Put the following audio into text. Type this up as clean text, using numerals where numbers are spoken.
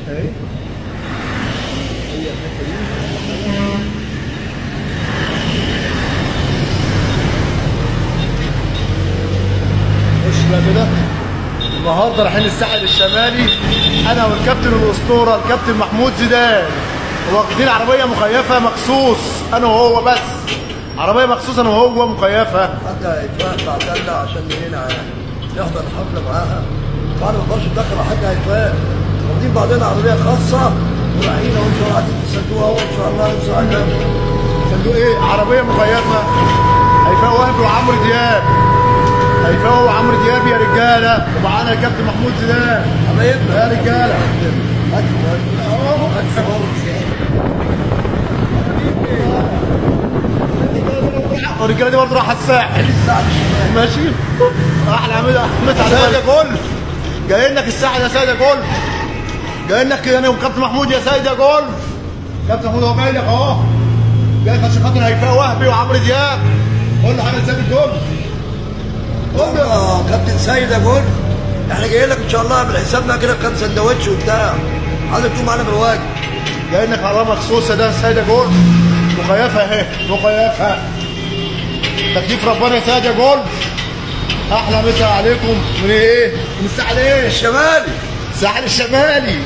اهي هي الحته دي. خش بقى كده. النهارده رايحين الساحل الشمالي انا والكابتن الاسطوره الكابتن محمود زيدان، واخدين عربيه مكيفه مخصوص انا وهو، بس عربيه مخصوص انا وهو مكيفه. حتى يتفاهم بعتنا عشان هنا نحضر الحفله معاها. بعد ما نقدرش ندخل حد هيتفاهم، واخدين بعضنا عربيه خاصه ورايحين اهو ان شاء الله قاعدين تصدقوها اهو ان شاء الله نساعدها. صندوق ايه؟ عربيه مكيفه هيفاء وهبي وعمرو دياب. هيفاء وعمرو دياب يا رجاله، ومعانا الكابتن محمود زيدان حبايبنا يا رجاله. الرجاله دي برضه رايحه الساحل. ماشي. احلى احمد سيدة جولف جاي لك الساحل يا سيدة جولف، جاي لك انا وكابتن محمود يا سيدة جولف. كابتن محمود هو جاي لك اهو، جاي عشان خاطر هيفاء وهبي وعمرو دياب. قول له حاجه لسيدة جولف. قول له كابتن سيدة جولف، احنا جايين لك ان شاء الله بالحسابنا كده كام سندوتش وبتاع، عايزك تقوم معانا بالواجب. جاي لك عربيه مخصوصه ده سيدة جولف مكيفه اهي، مكيفه تكليف ربنا يا سيدة جولف. احلى مسا عليكم من ايه؟ من الساحل ايه؟ الشمالي. الساحل الشمالي.